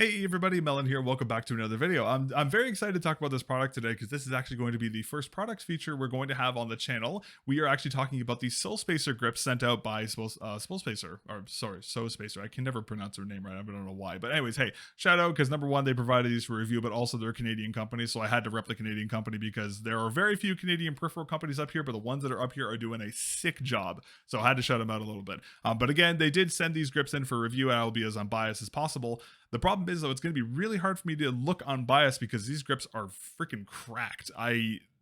Hey everybody, mel0n here. Welcome back to another video. I'm very excited to talk about this product today because this is actually going to be the first product feature we're going to have on the channel. We are actually talking about the SoSpacer grips sent out by SoSpacer, or sorry, SoSpacer. I can never pronounce their name right. I don't know why. But anyways, hey, shout out because number one, they provided these for review, but also they're a Canadian company, so I had to rep the Canadian company because there are very few Canadian peripheral companies up here, but the ones that are up here are doing a sick job. So I had to shout them out a little bit. But again, they did send these grips in for review, and I'll be as unbiased as possible. The problem is, though, it's going to be really hard for me to look unbiased because these grips are freaking cracked.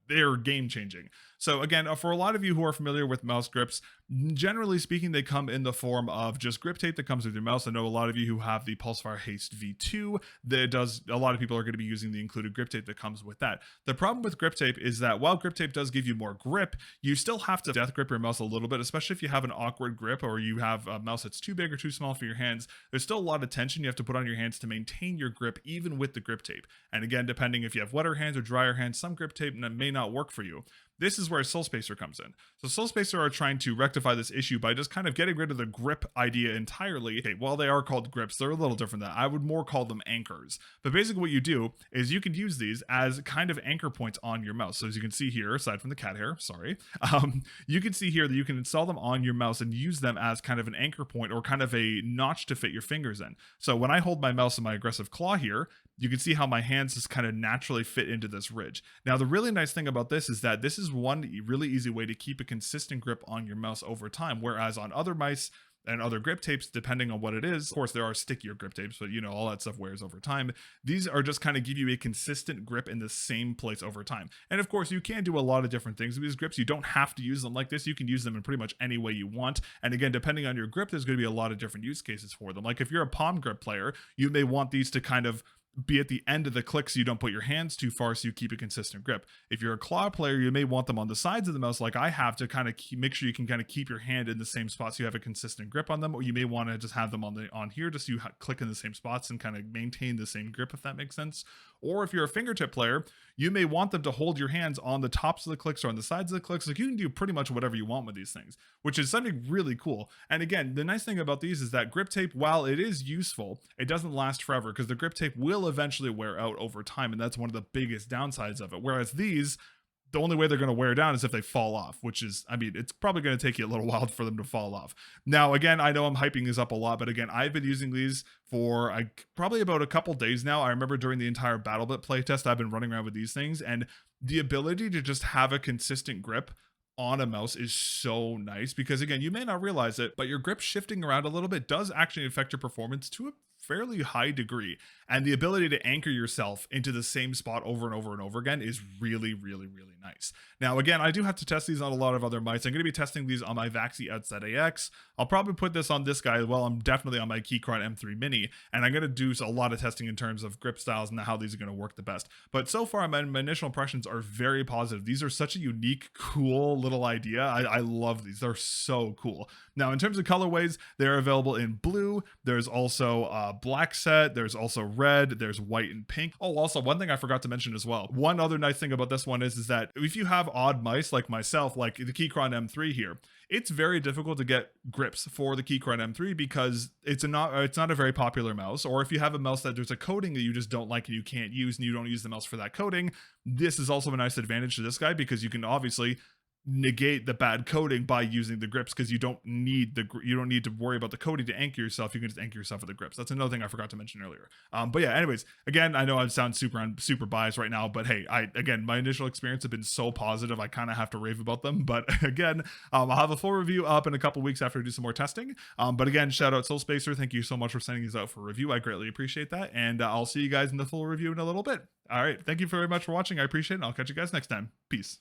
They're game changing. So again, for a lot of you who are familiar with mouse grips, generally speaking, they come in the form of just grip tape that comes with your mouse. I know a lot of you who have the Pulsefire Haste V2, a lot of people are going to be using the included grip tape that comes with that. The problem with grip tape is that while grip tape does give you more grip, you still have to death grip your mouse a little bit, especially if you have an awkward grip or you have a mouse that's too big or too small for your hands. There's still a lot of tension you have to put on your hands to maintain your grip even with the grip tape. And again, depending if you have wetter hands or drier hands, some grip tape may not work for you. This is where SoSpacer comes in. So SoSpacer are trying to rectify this issue by just kind of getting rid of the grip idea entirely. Okay, while they are called grips, they're a little different than that. I would more call them anchors. But basically what you do is you can use these as kind of anchor points on your mouse. So as you can see here, aside from the cat hair, sorry, you can see here that you can install them on your mouse and use them as kind of an anchor point or kind of a notch to fit your fingers in. So when I hold my mouse in my aggressive claw here, you can see how my hands just kind of naturally fit into this ridge. Now, the really nice thing about this is that this is one really easy way to keep a consistent grip on your mouse over time, whereas on other mice and other grip tapes, depending on what it is, of course, there are stickier grip tapes, but you know, all that stuff wears over time. These are just kind of give you a consistent grip in the same place over time. And of course, you can do a lot of different things with these grips. You don't have to use them like this. You can use them in pretty much any way you want. And again, depending on your grip, there's going to be a lot of different use cases for them. Like if you're a palm grip player, you may want these to kind of be at the end of the click so you don't put your hands too far so you keep a consistent grip. If you're a claw player, you may want them on the sides of the mouse like I have to kind of make sure you can kind of keep your hand in the same spot so you have a consistent grip on them, or you may want to just have them on here just so you click in the same spots and kind of maintain the same grip, if that makes sense. Or if you're a fingertip player, you may want them to hold your hands on the tops of the clicks or on the sides of the clicks. Like you can do pretty much whatever you want with these things, which is something really cool. And again, the nice thing about these is that grip tape, while it is useful, it doesn't last forever because the grip tape will eventually wear out over time. And that's one of the biggest downsides of it. Whereas these, the only way they're going to wear down is if they fall off, which is, I mean, it's probably going to take you a little while for them to fall off. Now, again, I know I'm hyping these up a lot, but again, I've been using these for probably about a couple days now. I remember during the entire BattleBit playtest, I've been running around with these things, and the ability to just have a consistent grip on a mouse is so nice because again, you may not realize it, but your grip shifting around a little bit does actually affect your performance to a fairly high degree, and the ability to anchor yourself into the same spot over and over and over again is really nice. Now again, I do have to test these on a lot of other mice. I'm going to be testing these on my Vaxi Outset AX. I'll probably put this on this guy as well. I'm definitely on my Keychron M3 Mini, and I'm going to do a lot of testing in terms of grip styles and how these are going to work the best. But so far, my initial impressions are very positive. These are such a unique, cool little idea. I love these. They're so cool. Now, in terms of colorways, they're available in blue. There's also black set. There's also red. There's white and pink. Oh, also one thing I forgot to mention as well. One other nice thing about this one is that if you have odd mice like myself, like the Keychron M3 here, it's very difficult to get grips for the Keychron M3 because it's not a very popular mouse. Or if you have a mouse that there's a coating that you just don't like and you can't use and you don't use the mouse for that coating, this is also a nice advantage to this guy because you can obviously negate the bad coating by using the grips because you don't need to worry about the coating to anchor yourself. You can just anchor yourself with the grips. That's another thing I forgot to mention earlier. But yeah, anyways, again, I know I sound super biased right now, but hey, again, my initial experience have been so positive, I kind of have to rave about them. But again, I'll have a full review up in a couple weeks after I do some more testing. But again, shout out SoSpacer. Thank you so much for sending these out for review. I greatly appreciate that. And I'll see you guys in the full review in a little bit. All right. Thank you very much for watching. I appreciate it. And I'll catch you guys next time. Peace.